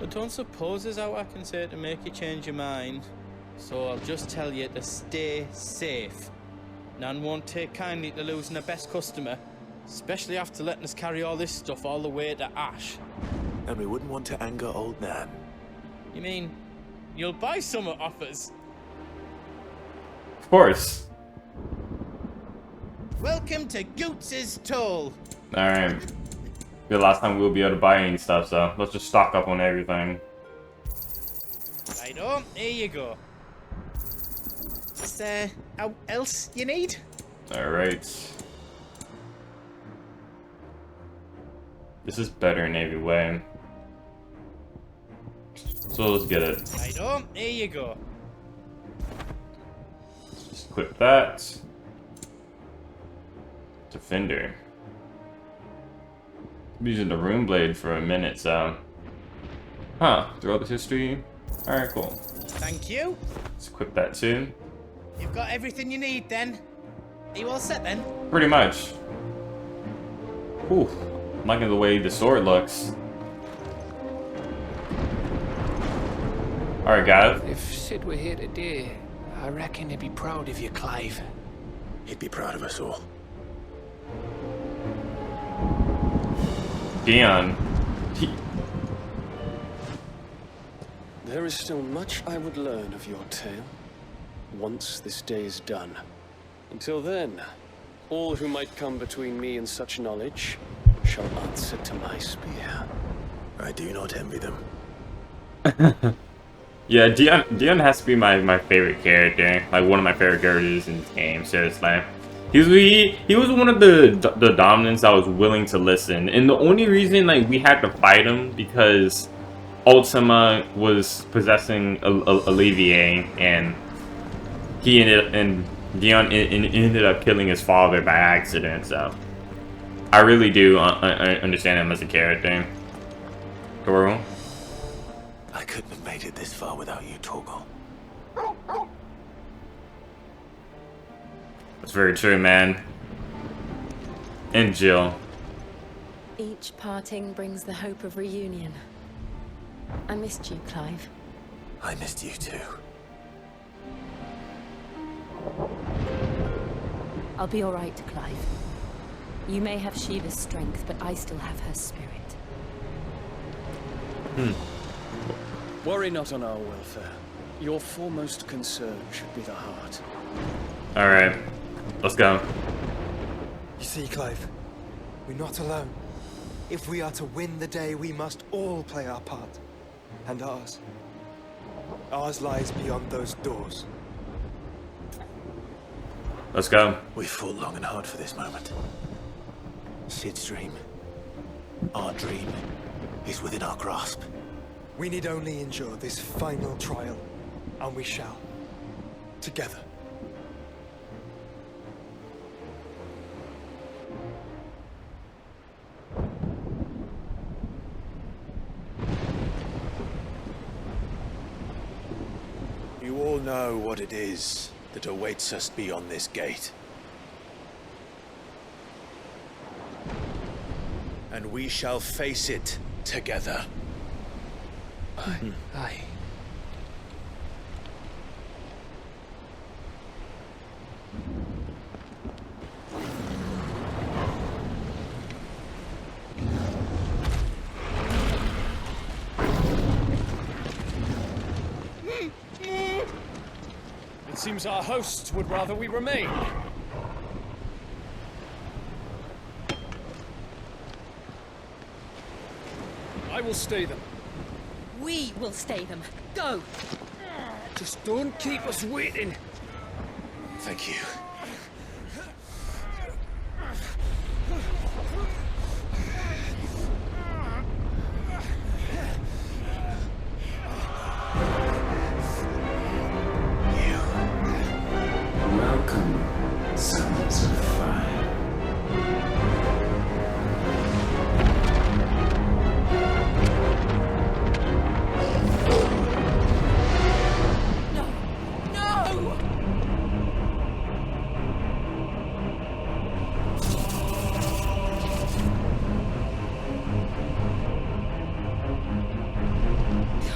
I don't suppose there's how I can say to make you change your mind. So I'll just tell you to stay safe. Nan won't take kindly to losing her best customer, especially after letting us carry all this stuff all the way to Ash. And we wouldn't want to anger old Nan. You mean, you'll buy some off us? Of course. Welcome to Goots's Toll. Alright. The last time we'll be able to buy any stuff, so let's just stock up on everything. Righto, here you go. Is there how else you need? Alright. This is better in every way. So let's get it. Righto, here you go. Let's just equip that. Defender. I'm using the rune blade for a minute, so. Huh, throughout the history. Alright, cool. Thank you. Let's equip that too. You've got everything you need then. Are you all set then? Pretty much. Whew. I'm liking the way the sword looks. Alright, Gav. If Sid were here today, I reckon he'd be proud of you, Clive. He'd be proud of us all. Dion. There is still much I would learn of your tale, once this day is done. Until then, all who might come between me and such knowledge shall answer to my spear. I do not envy them. Yeah, Dion has to be my favorite character. Like, one of my favorite characters in this game, seriously. He was one of the dominants I was willing to listen. And the only reason, like, we had to fight him because Ultima was possessing Olivier, and Dion ended up killing his father by accident. So I really do understand him as a character. Goro? I couldn't have made it this far without you, Torgal. That's very true, man. And Jill. Each parting brings the hope of reunion. I missed you, Clive. I missed you too. I'll be all right, Clive. You may have Shiva's strength, but I still have her spirit. Worry not on our welfare. Your foremost concern should be the heart. Alright. Let's go. You see, Clive, we're not alone. If we are to win the day, we must all play our part. And ours. Ours lies beyond those doors. Let's go. We fought long and hard for this moment. Sid's dream, our dream, is within our grasp. We need only endure this final trial, and we shall. Together. You all know what it is that awaits us beyond this gate. And we shall face it together. Aye. It seems our hosts would rather we remain. I will stay them. We will stay them. Go! Just don't keep us waiting. Thank you. Welcome, sons of fire. No! No!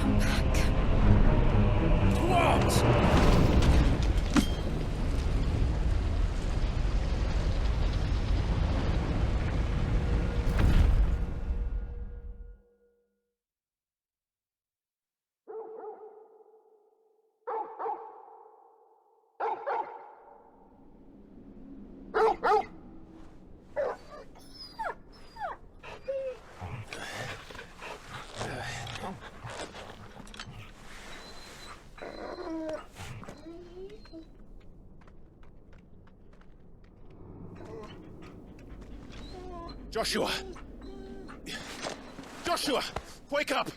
come back. What? Joshua! Joshua! Wake up!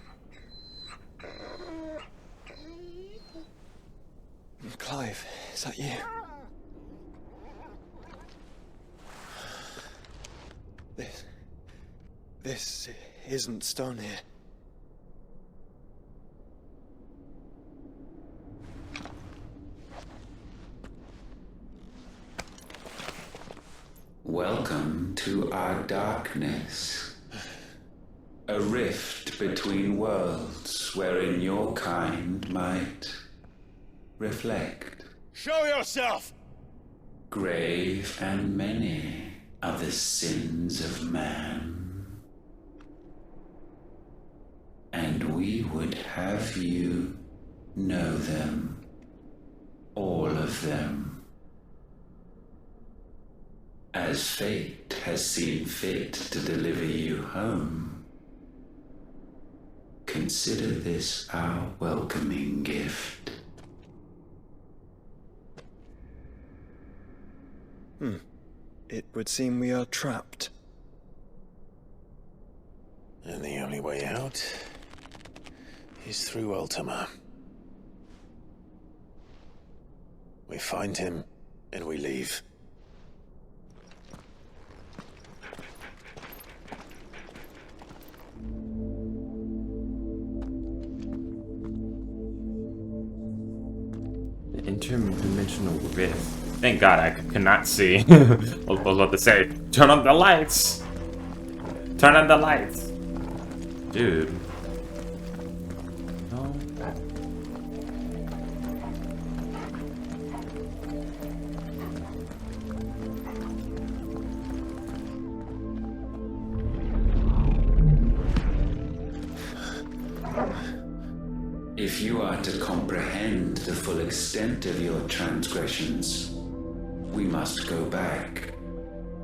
Clive, is that you? This isn't stone here. Welcome to our darkness. A rift between worlds wherein your kind might reflect. Show yourself! Grave and many are the sins of man. And we would have you know them, all of them. As fate has seen fit to deliver you home, consider this our welcoming gift. It would seem we are trapped. And the only way out is through Ultima. We find him, and we leave. The interdimensional rift. Thank God I could not see. I was about to say, turn on the lights. Turn on the lights. Dude. No. If you are to comprehend the full extent of your transgressions, we must go back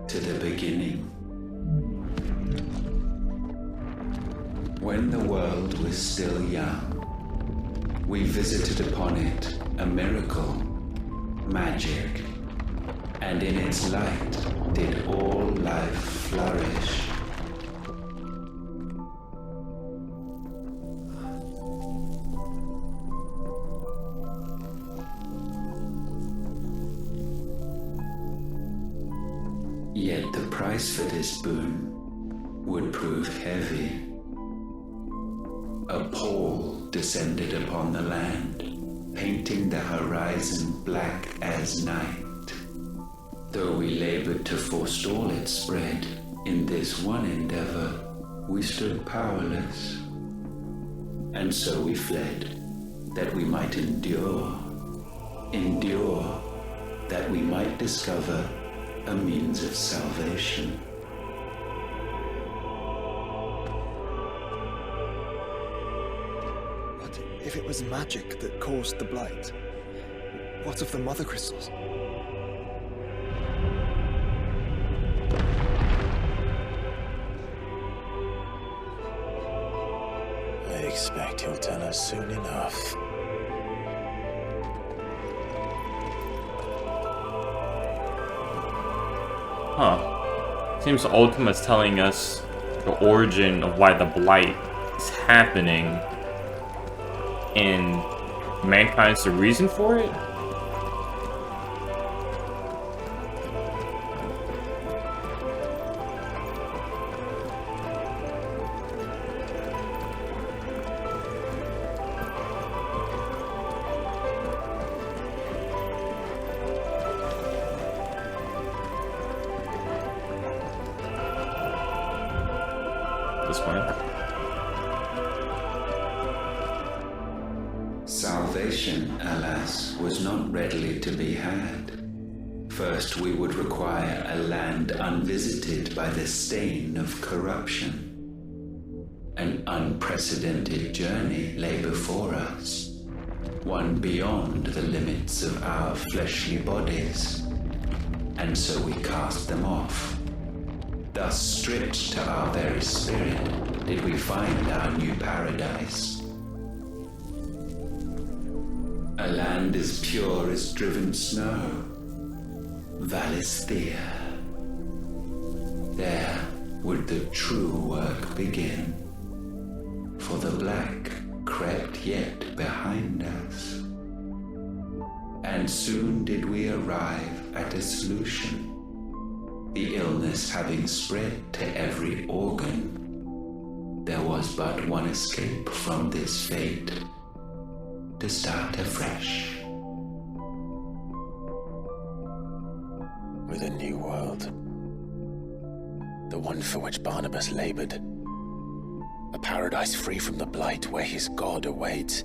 to the beginning. When the world was still young, we visited upon it a miracle, magic, and in its light did all life flourish. Yet the price for this boon would prove heavy. A pall descended upon the land, painting the horizon black as night. Though we labored to forestall its spread, in this one endeavor, we stood powerless. And so we fled, that we might endure, that we might discover a means of salvation. But if it was magic that caused the blight, what of the mother crystals? I expect he'll tell us soon enough. Huh. Seems Ultima's telling us the origin of why the blight is happening, and mankind's the reason for it? This way. salvation, alas, was not readily to be had. First, we would require a land unvisited by the stain of corruption. An unprecedented journey lay before us, one beyond the limits of our fleshly bodies, and so we cast them off. Thus, stripped to our very spirit, did we find our new paradise. A land as pure as driven snow, Valisthea. There would the true work begin, for the black crept yet behind us. And soon did we arrive at a solution, the illness having spread to every organ. There was but one escape from this fate, to start afresh. With a new world. The one for which Barnabas labored. A paradise free from the blight where his God awaits.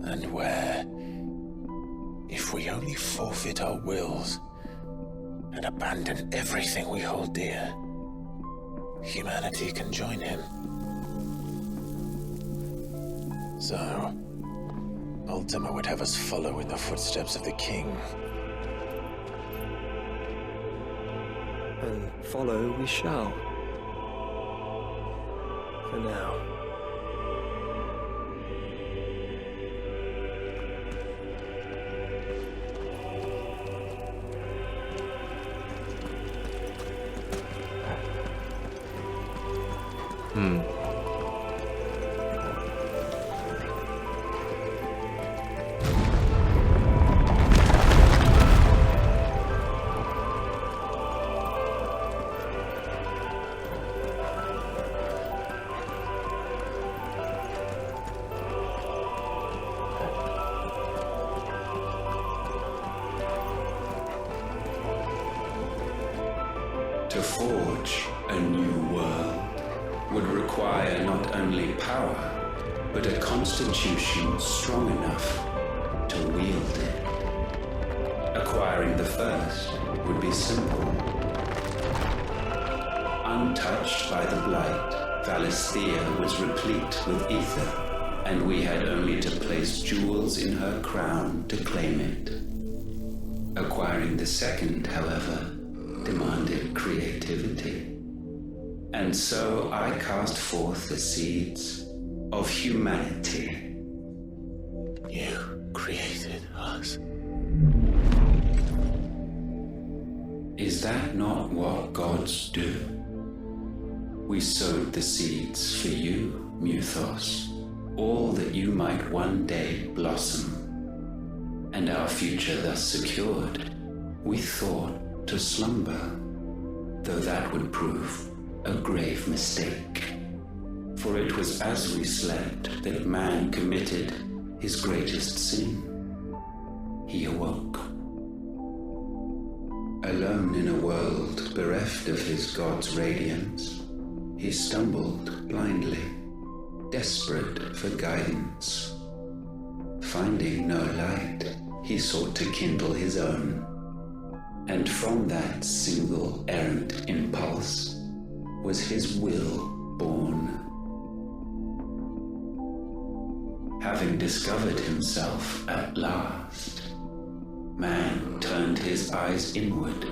And where, if we only forfeit our wills and abandon everything we hold dear, humanity can join him. So, Ultima would have us follow in the footsteps of the king. And follow we shall. For now. To forge a new world would require not only power, but a constitution strong enough to wield it. Acquiring the first would be simple. Untouched by the blight, Valisthea was replete with ether, and we had only to place jewels in her crown to claim it. Acquiring the second, however, demanded creativity. And so I cast forth the seeds of humanity. You created us. Is that not what gods do? We sowed the seeds for you, Muthos, all that you might one day blossom. And our future thus secured, we thought to slumber, though that would prove a grave mistake. For it was as we slept that man committed his greatest sin. He awoke. Alone in a world bereft of his God's radiance, he stumbled blindly, desperate for guidance. Finding no light, he sought to kindle his own. And from that single errant impulse was his will born. Having discovered himself at last, man turned his eyes inward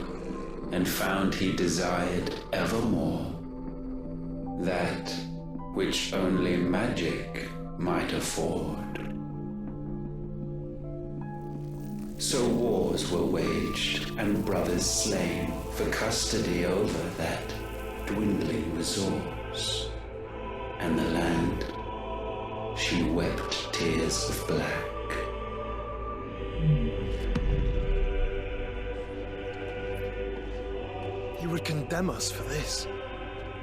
and found he desired evermore that which only magic might afford. So wars were waged and brothers slain for custody over that dwindling resource. And the land, she wept tears of black. He would condemn us for this.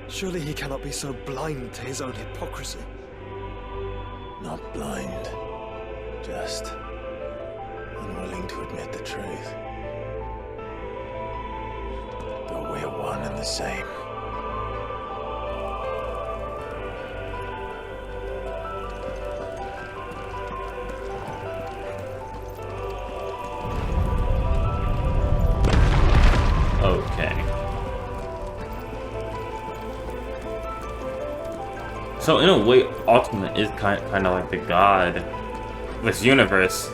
Surely he cannot be so blind to his own hypocrisy. Not blind, just unwilling to admit the truth. But we're one and the same. So in a way, Ultima is kind of like the god of this universe.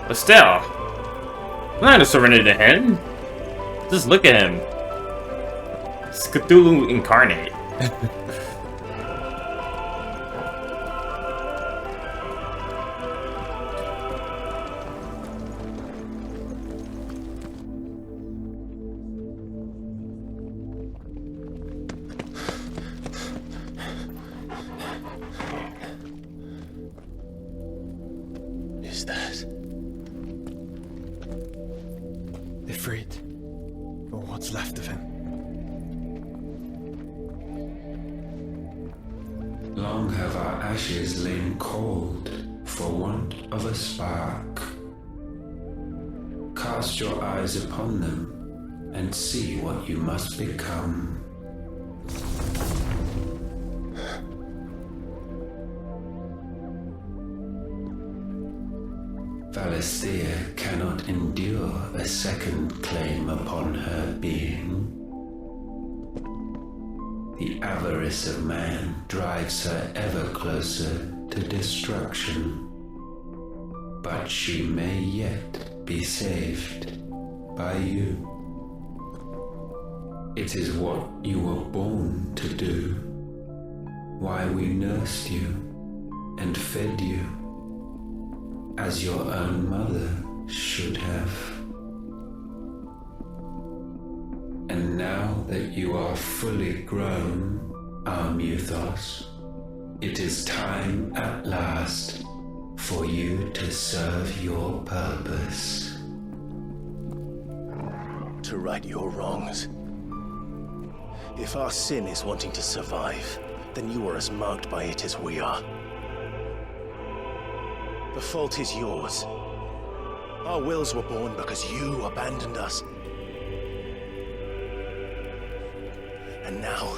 But still, I'm not gonna surrender to him. Just look at him. It's Cthulhu incarnate. Is that Ifrit, or what's left of him? Long have our ashes lain cold for want of a spark. Cast your eyes upon them and see what you must become. Valisthea cannot endure a second claim upon her being. The avarice of man drives her ever closer to destruction. But she may yet be saved by you. It is what you were born to do, why we nursed you and fed you, as your own mother should have. And now that you are fully grown, our Muthos, it is time at last for you to serve your purpose. to right your wrongs? If our sin is wanting to survive, then you are as marked by it as we are. The fault is yours. Our wills were born because you abandoned us. And now,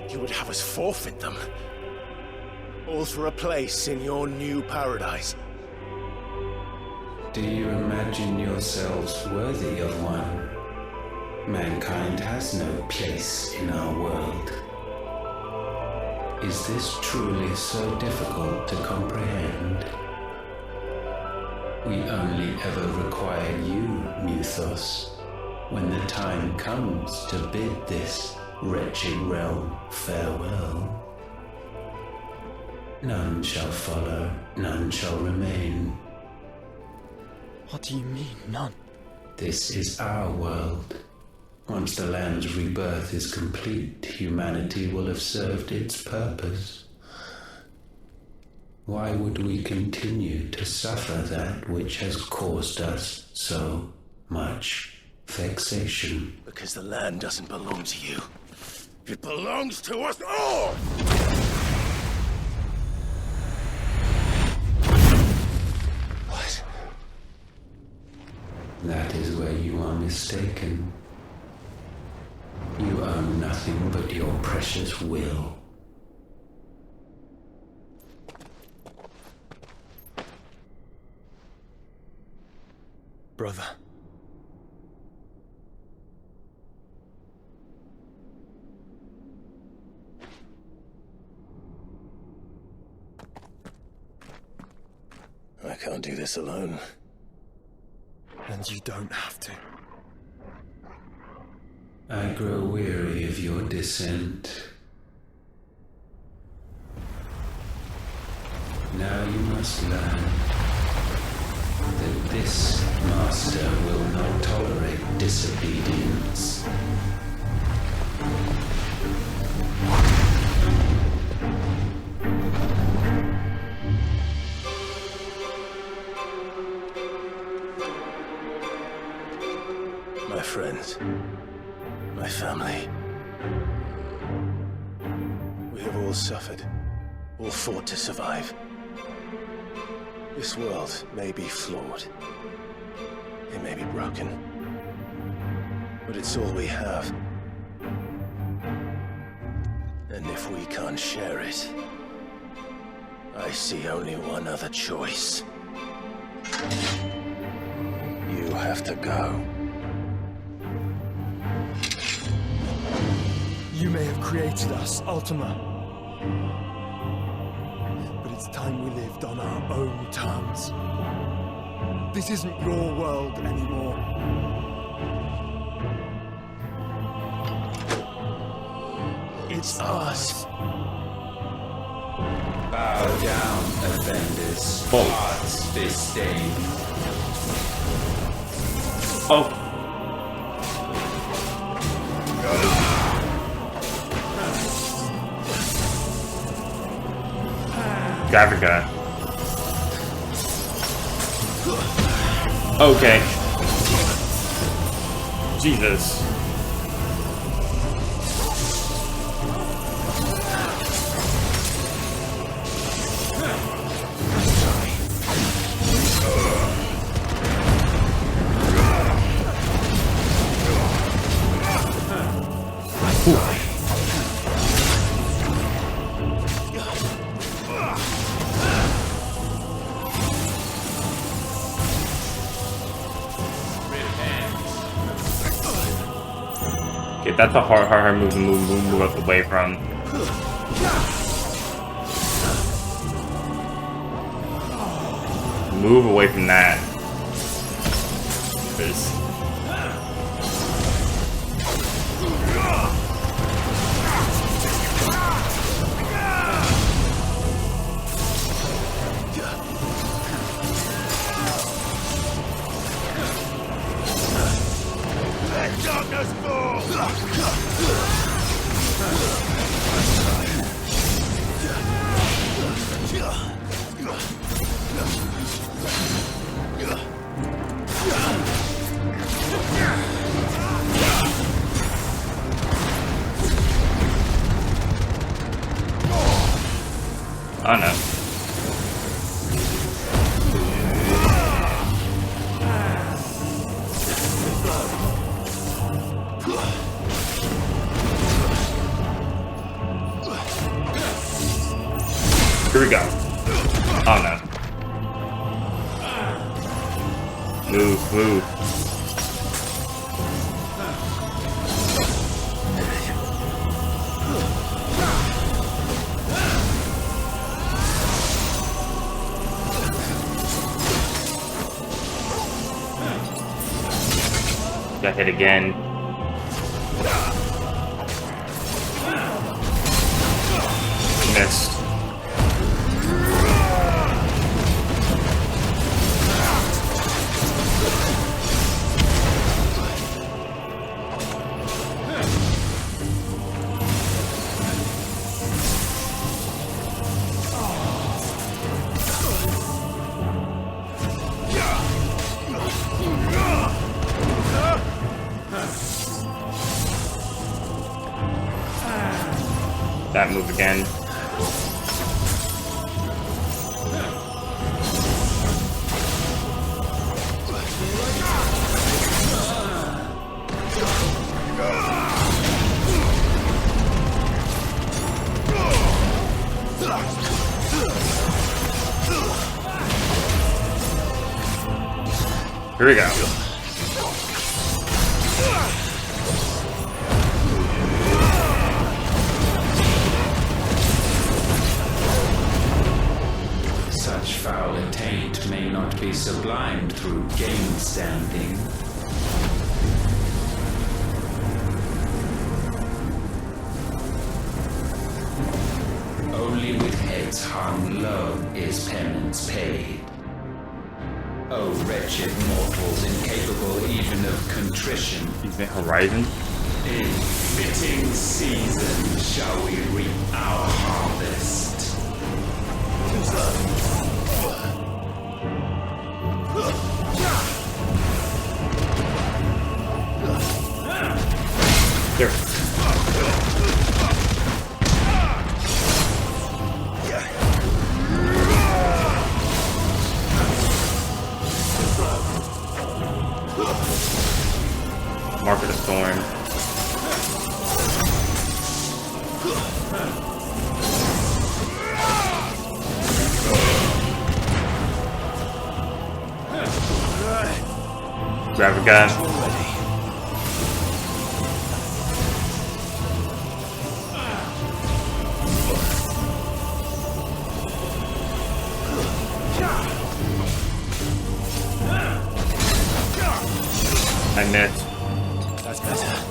you would have us forfeit them. All for a place in your new paradise. Do you imagine yourselves worthy of one? Mankind has no place in our world. Is this truly so difficult to comprehend? We only ever require you, Muthos, when the time comes to bid this wretched realm farewell. None shall follow, none shall remain. What do you mean, none? This is our world. Once the land's rebirth is complete, humanity will have served its purpose. Why would we continue to suffer that which has caused us so much vexation? Because the land doesn't belong to you. It belongs to us all! What? That is where you are mistaken. You own nothing but your precious will. Brother. I can't do this alone. And you don't have to. I grow weary of your dissent. Now you must learn that this master will not tolerate disobedience. My friends, my family. We have all suffered, all fought to survive. This world may be flawed. It may be broken. But it's all we have. And if we can't share it, I see only one other choice. You have to go. You may have created us, Ultima, But it's time we lived on our own terms. This isn't your world anymore. It's ours. Bow down, offenders. Whoa. Hearts disdain. Oh. Africa. Okay. Jesus. Okay, that's a hard move to move up away from. Move away from that. 'Cause oh no. Here we go. Oh no. Move, move. Got hit again. Missed. That move again. Here we go. Such foul attaint may not be sublimed through gainstanding. Only with heads hung low is penance paid. O wretched mortals incapable even of contrition. Is that Horizon? In fitting season shall we reap our harvest. There. Mark of the Storm. Grab a gun. missed. That's better.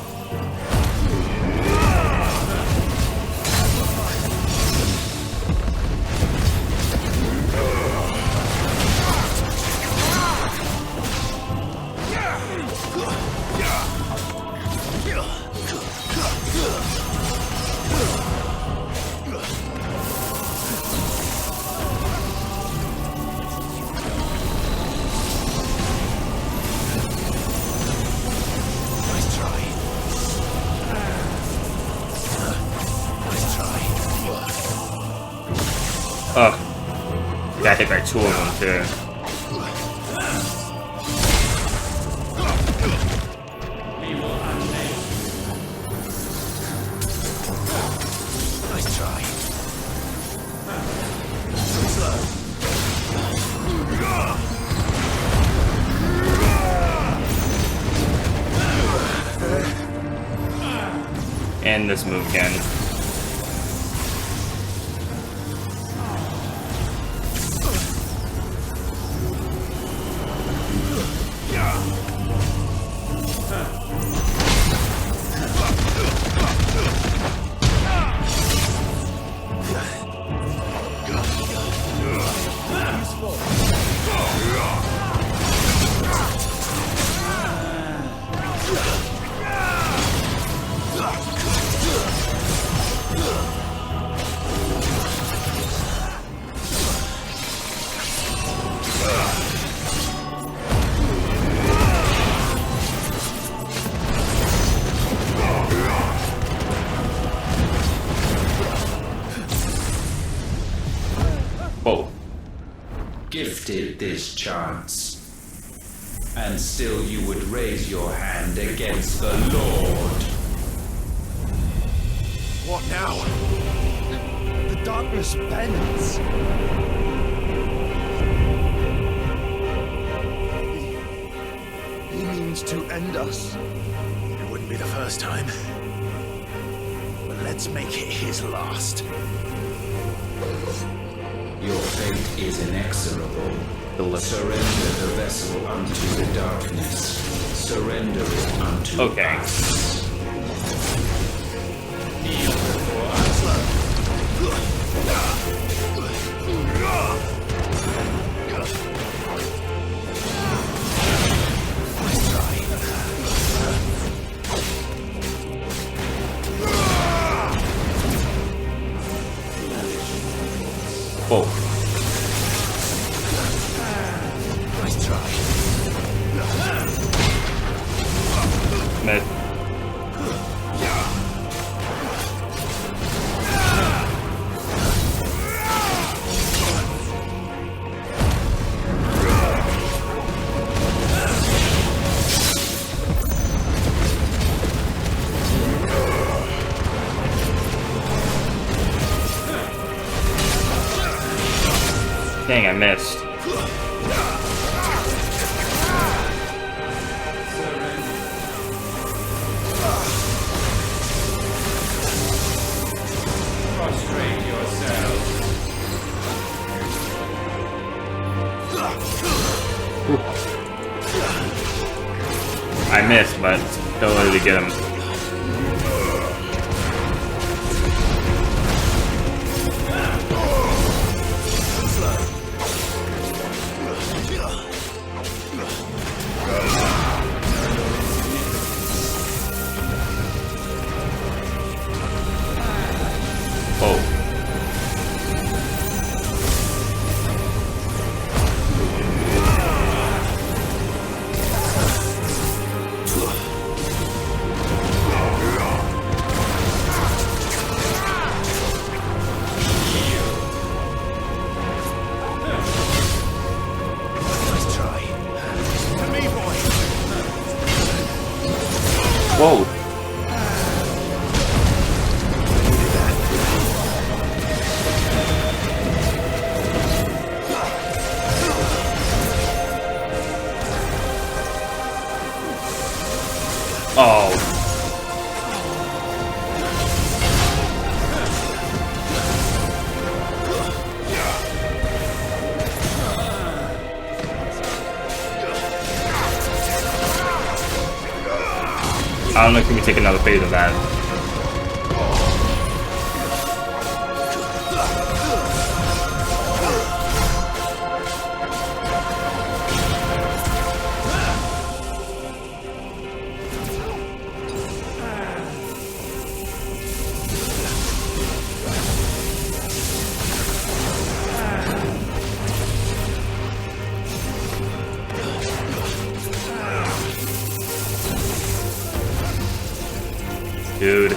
Oh, yeah, I think there are two of them too. Nice try. And this move again. Whoa. Gifted this chance. And still you would raise your hand against the Lord. What now? The darkness bends. He means to end us. It wouldn't be the first time. But let's make it his last. Your fate is inexorable. Surrender the vessel unto the darkness. Surrender it unto Okay. us. Kneel before us. Whoa. Nice try. Missed. Dang, I missed. Prostrate yourselves. I missed, but still able to get him. I don't know if we can take another phase of that. Dude.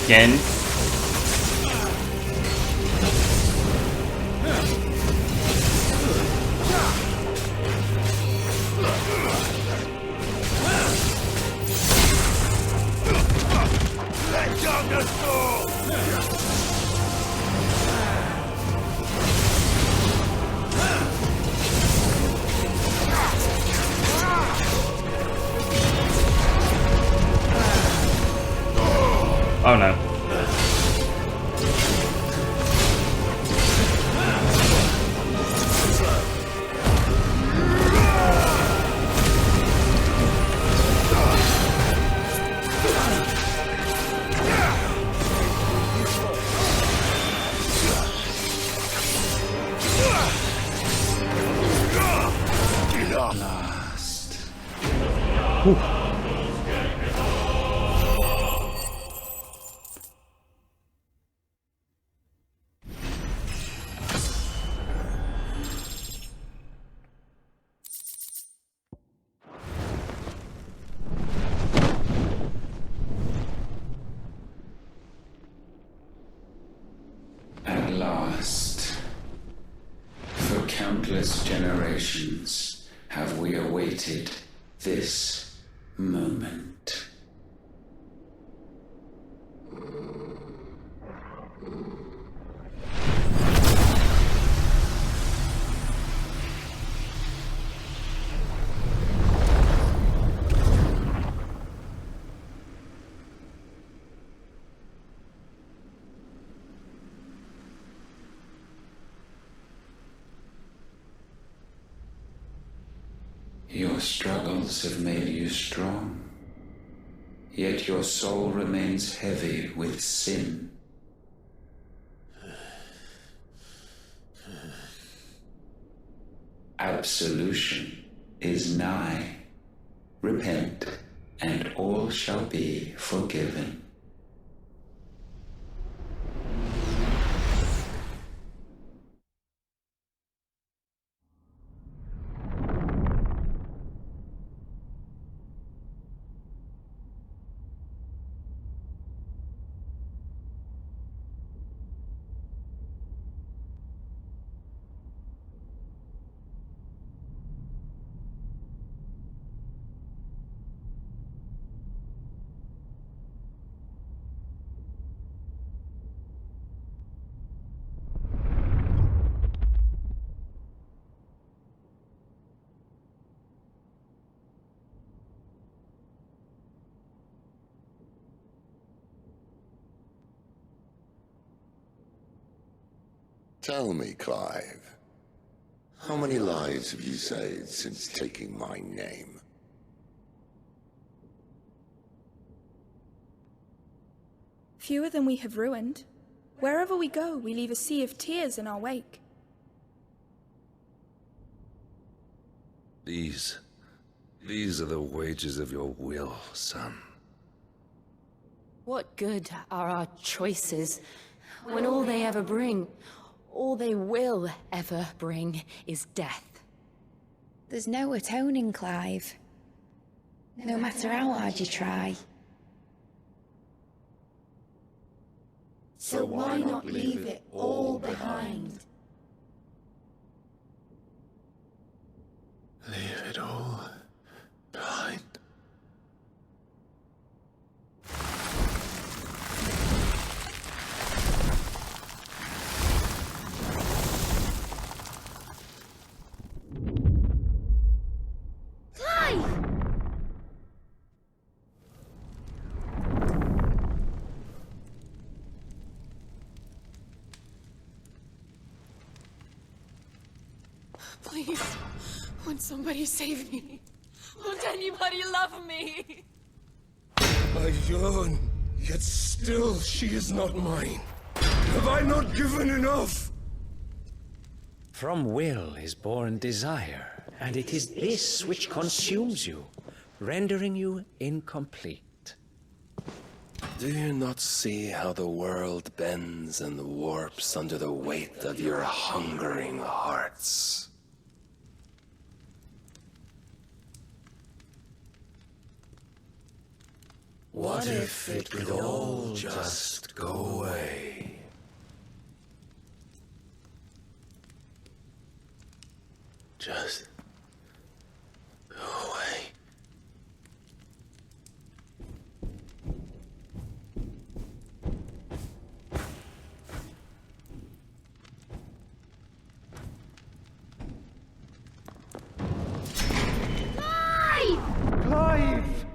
Again. Oh no. At last, for countless generations, have we awaited this moment. Your struggles have made you strong, yet your soul remains heavy with sin. Absolution is nigh. Repent, and all shall be forgiven. Tell me, Clive, how many lives have you saved since taking my name? Fewer than we have ruined. Wherever we go, we leave a sea of tears in our wake. These are the wages of your will, son. What good are our choices when all they ever bring, all they will ever bring, is death? There's no atoning, Clive. No matter how hard you try. So why not leave it all behind? Leave it all behind. Please, won't somebody save me? Won't anybody love me? I yearn, yet still she is not mine. Have I not given enough? From will is born desire, and it is this which consumes you, rendering you incomplete. Do you not see how the world bends and warps under the weight of your hungering hearts? What if it could all just go away? Just go away. Clive!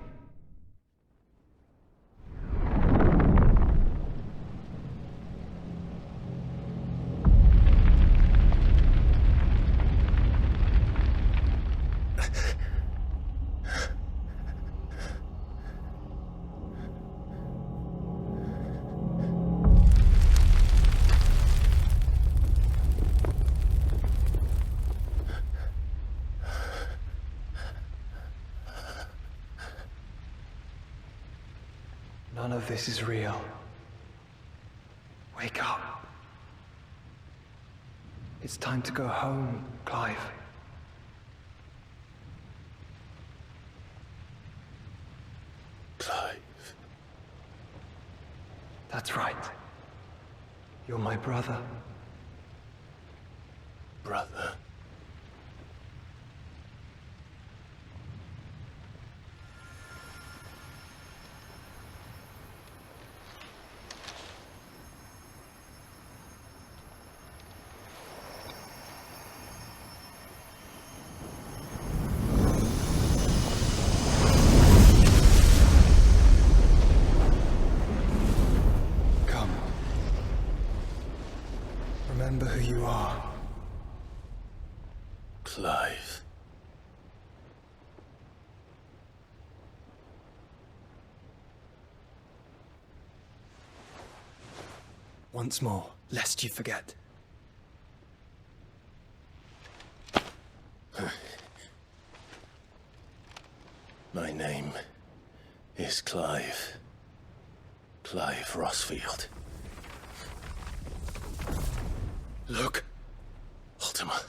None of this is real. Wake up. It's time to go home, Clive. Clive. That's right. You're my brother. Brother. Remember who you are. Clive. Once more, lest you forget. My name is Clive. Clive Rossfield. Look, Ultima.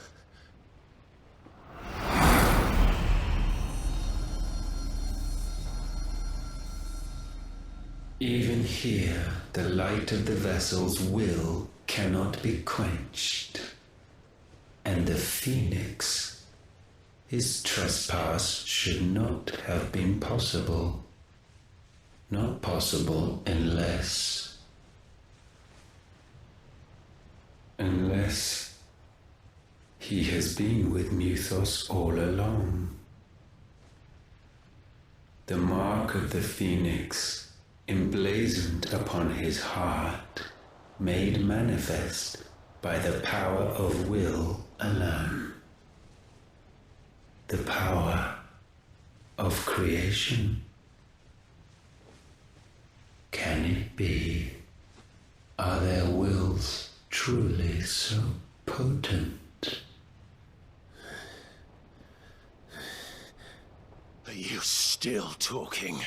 Even here, the light of the vessel's will cannot be quenched. And the Phoenix, his trespass should not have been possible. Not possible unless he has been with Muthos all along. The mark of the Phoenix, emblazoned upon his heart, made manifest by the power of will alone. The power of creation. Can it be? Are their wills truly so potent? Are you still talking?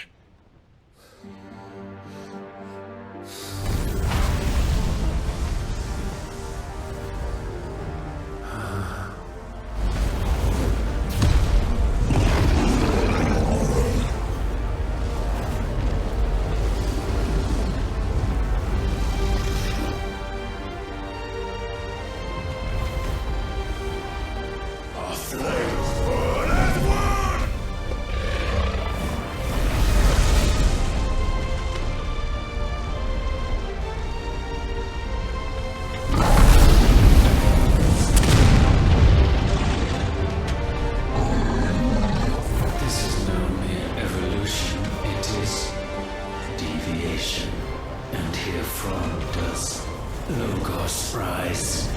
And herefrom does Logos rise.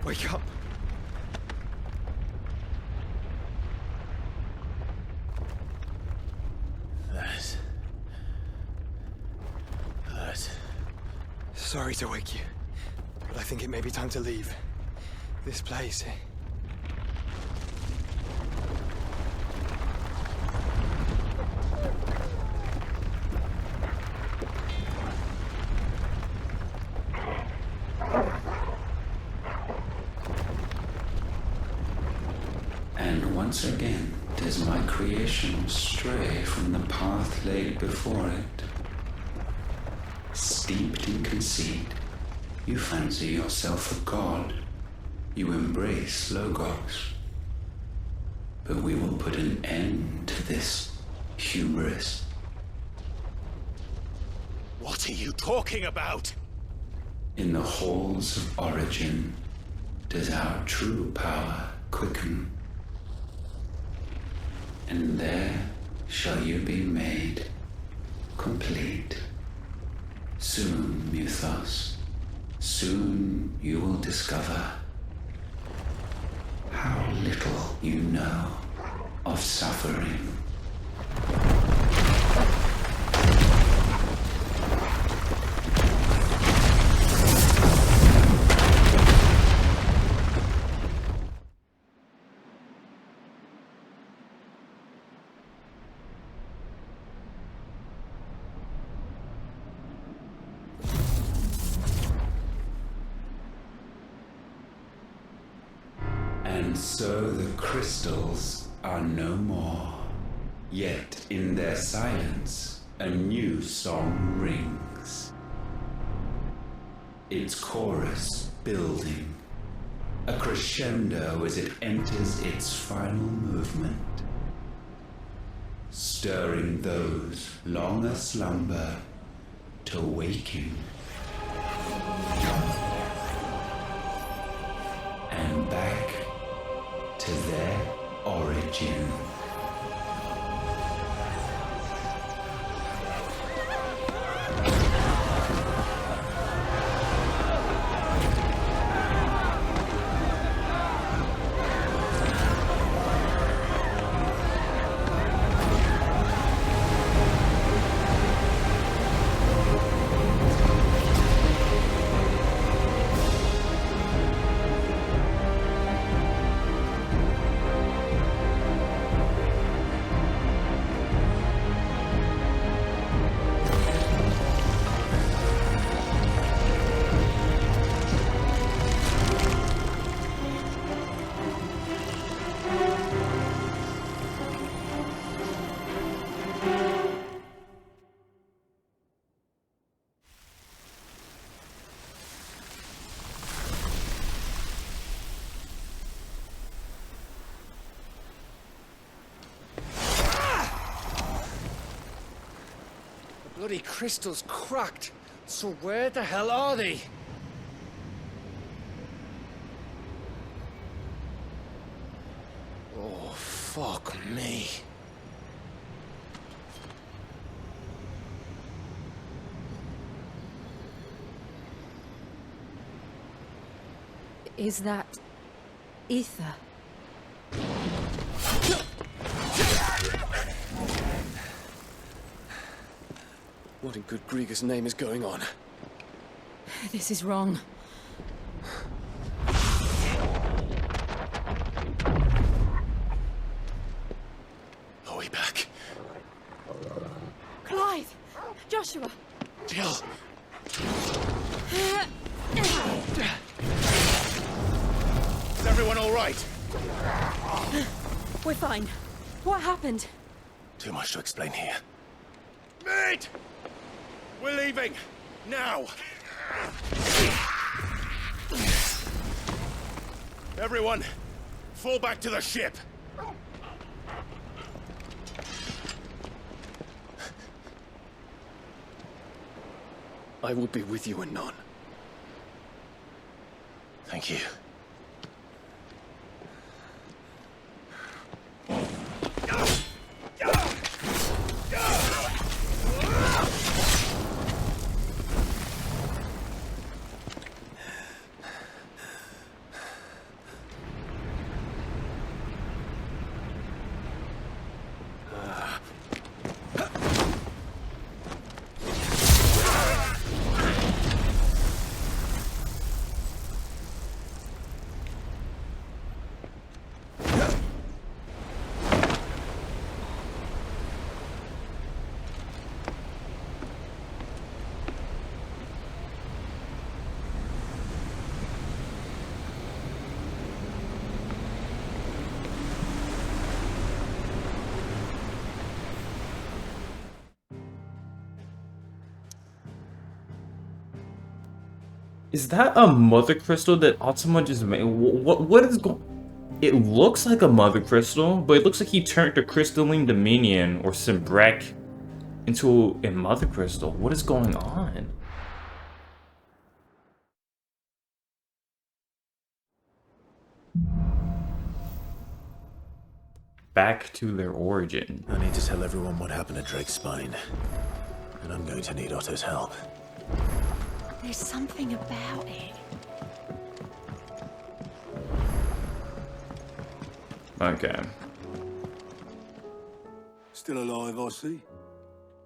Wake up. That hurt. Sorry to wake you, but I think it may be time to leave. This place. And once again does my creation stray from the path laid before it. Steeped in conceit, you fancy yourself a god. You embrace Logos. But we will put an end to this hubris. What are you talking about? In the halls of origin does our true power quicken. And there shall you be made complete. Soon, Mythos, soon you will discover how little you know of suffering. And so the crystals are no more. Yet in their silence, a new song rings. Its chorus building, a crescendo as it enters its final movement, stirring those long aslumber to waking. And back to their origin. Bloody crystal's cracked. So where the hell are they? Oh, fuck me. Is that ether? What in good Grieger's name is going on? This is wrong. Are we back? Clive! Joshua! Jill! Is everyone all right? We're fine. What happened? Too much to explain here. Mate! We're leaving! Now! Everyone, fall back to the ship! I will be with you anon. Thank you. Is that a mother crystal that Ultima just made? What is going? It looks like a mother crystal, but it looks like he turned the crystalline dominion or Simbrek into a mother crystal. What is going on? Back to their origin. I need to tell everyone what happened at Drake's Spine. And I'm going to need Otto's help. There's something about it. Okay. Still alive, I see.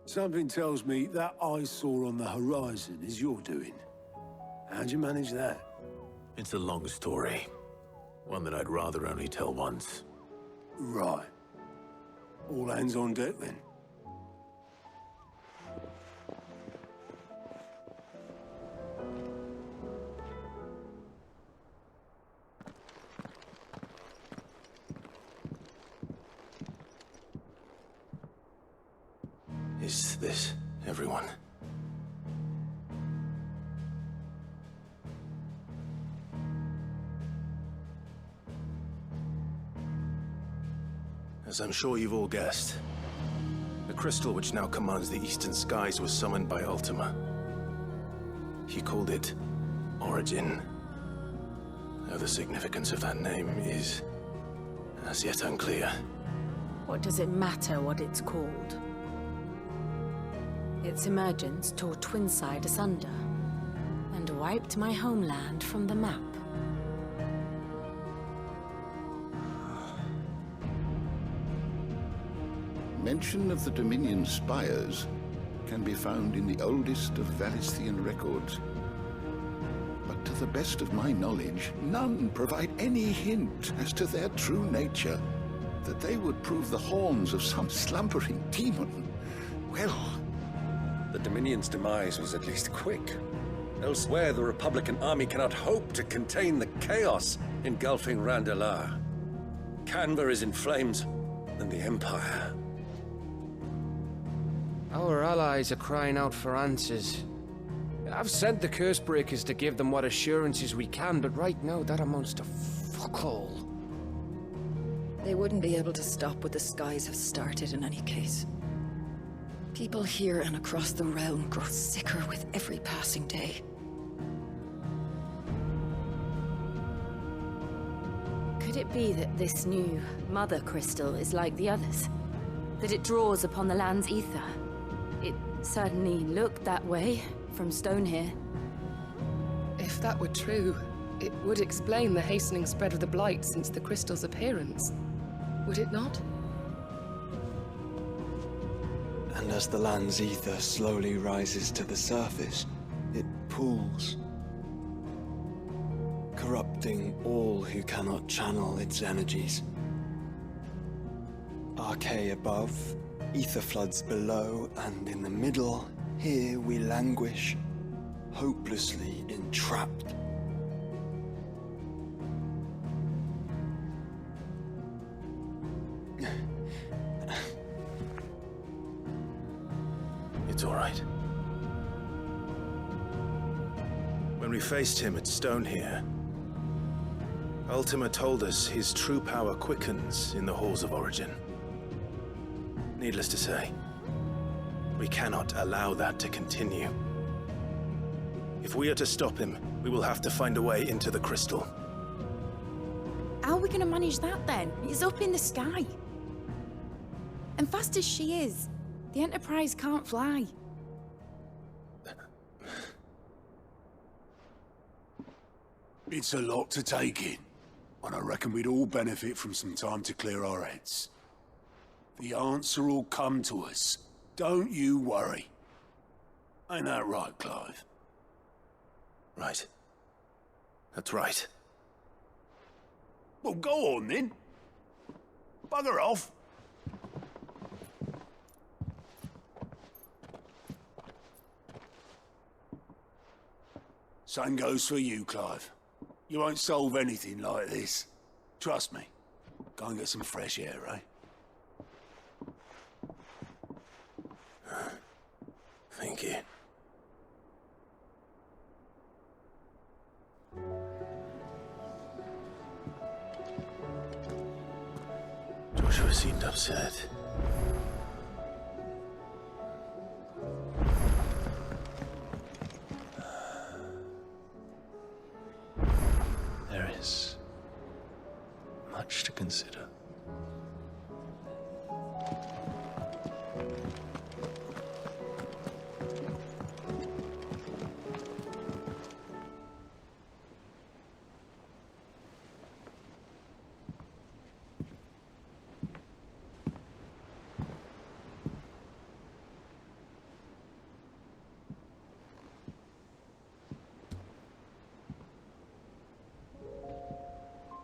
Something tells me that eyesore on the horizon is your doing. How'd you manage that? It's a long story. One that I'd rather only tell once. Right. All hands on deck, then. Is this everyone? As I'm sure you've all guessed, the crystal which now commands the eastern skies was summoned by Ultima. He called it Origin. Though the significance of that name is as yet unclear. What does it matter what it's called? Its emergence tore Twinside asunder and wiped my homeland from the map. Mention of the Dominion spires can be found in the oldest of Valisthian records. But to the best of my knowledge, none provide any hint as to their true nature. That they would prove the horns of some slumbering demon. Well, the Dominion's demise was at least quick. Elsewhere, the Republican army cannot hope to contain the chaos engulfing Randalar. Canva is in flames, and the Empire. Our allies are crying out for answers. I've sent the Cursebreakers to give them what assurances we can, but right now that amounts to fuck all. They wouldn't be able to stop what the skies have started in any case. People here and across the realm grow sicker with every passing day. Could it be that this new Mother Crystal is like the others? That it draws upon the land's ether? It certainly looked that way from stone here. If that were true, it would explain the hastening spread of the Blight since the crystal's appearance. Would it not? And as the land's ether slowly rises to the surface, it pools, corrupting all who cannot channel its energies. Archay above, ether floods below, and in the middle, here we languish, hopelessly entrapped. It's all right. When we faced him at Stone here, Ultima told us his true power quickens in the halls of Origin. Needless to say, we cannot allow that to continue. If we are to stop him, we will have to find a way into the crystal. How are we gonna manage that then? It's up in the sky. And fast as she is, the Enterprise can't fly. It's a lot to take in, and I reckon we'd all benefit from some time to clear our heads. The answer will come to us. Don't you worry. Ain't that right, Clive? Right. That's right. Well, go on then. Bugger off. Same goes for you, Clive. You won't solve anything like this. Trust me. Go and get some fresh air, eh? Thank you. Joshua seemed upset. There is much to consider.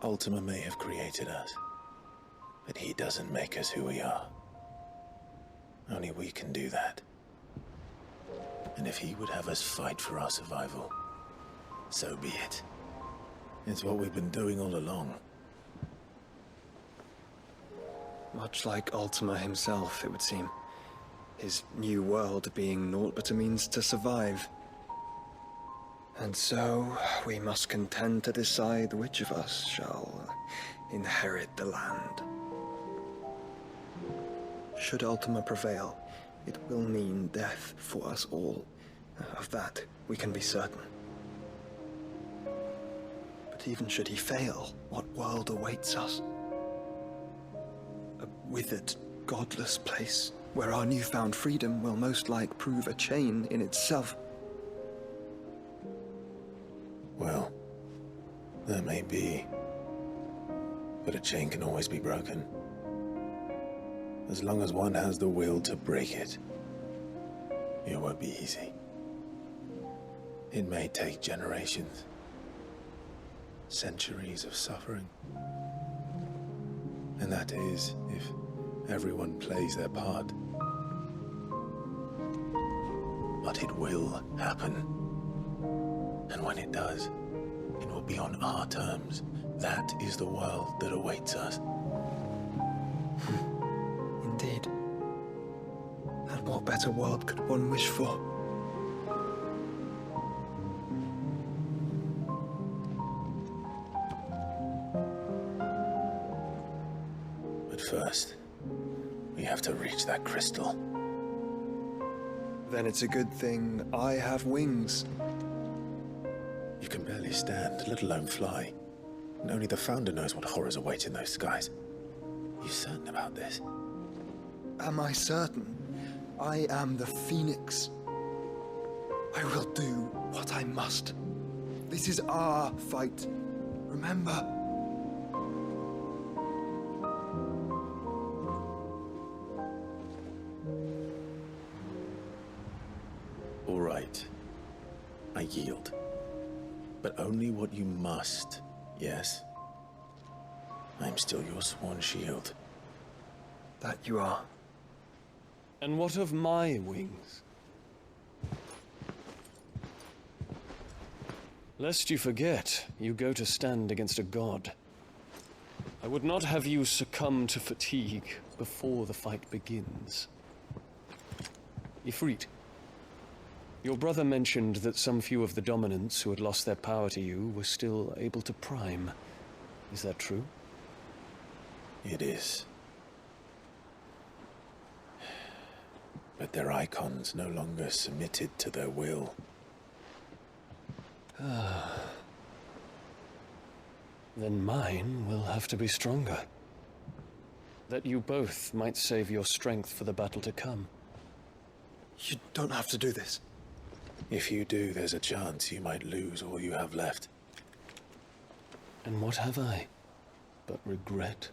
Ultima may have created us, but he doesn't make us who we are. Only we can do that. And if he would have us fight for our survival, so be it. It's what we've been doing all along. Much like Ultima himself, it would seem. His new world being naught but a means to survive. And so, we must contend to decide which of us shall inherit the land. Should Ultima prevail, it will mean death for us all. Of that, we can be certain. But even should he fail, what world awaits us? A withered, godless place, where our newfound freedom will most like prove a chain in itself. Well, that may be, but a chain can always be broken. As long as one has the will to break it, it won't be easy. It may take generations, centuries of suffering. And that is, if everyone plays their part. But it will happen. And when it does, it will be on our terms. That is the world that awaits us. Indeed. And what better world could one wish for? But first, we have to reach that crystal. Then it's a good thing I have wings. You can barely stand, let alone fly. And only the Founder knows what horrors await in those skies. You certain about this? Am I certain? I am the Phoenix. I will do what I must. This is our fight. Remember? All right. I yield. But only what you must, yes? I'm still your sworn shield. That you are. And what of my wings? Lest you forget, you go to stand against a god. I would not have you succumb to fatigue before the fight begins. Ifrit, your brother mentioned that some few of the dominants who had lost their power to you were still able to prime. Is that true? It is. But their icons no longer submitted to their will. Then mine will have to be stronger. That you both might save your strength for the battle to come. You don't have to do this. If you do, there's a chance you might lose all you have left. And what have I but regret?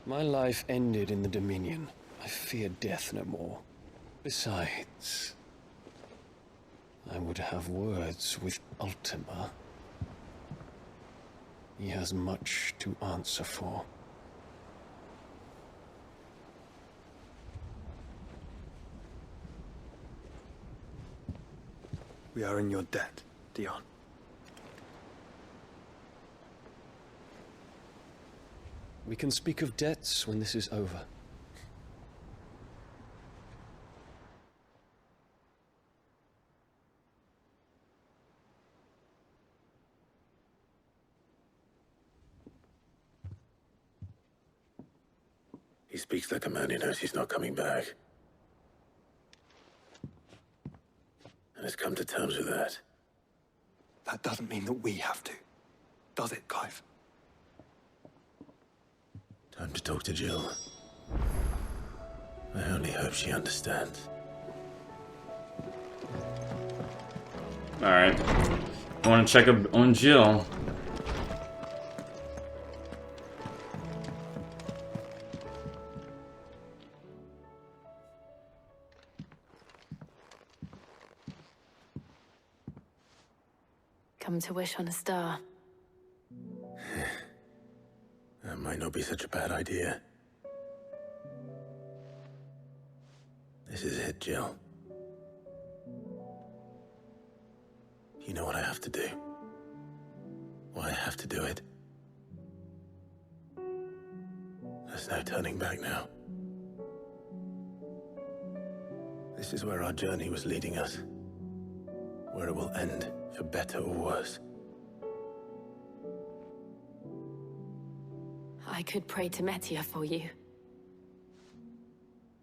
My life ended in the Dominion. I fear death no more. Besides, I would have words with Ultima. He has much to answer for. We are in your debt, Dion. We can speak of debts when this is over. He speaks like a man who knows he's not coming back. And has come to terms with that. That doesn't mean that we have to, does it, Clive? Time to talk to Jill. I only hope she understands. Alright. I want to check up on Jill. Come to wish on a star. That might not be such a bad idea. This is it, Jill. You know what I have to do. Why I have to do it. There's no turning back now. This is where our journey was leading us. Where it will end, for better or worse. I could pray to Metia for you.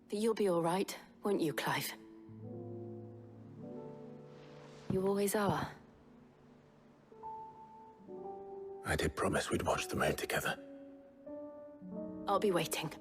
But you'll be all right, won't you, Clive? You always are. I did promise we'd watch the moon together. I'll be waiting.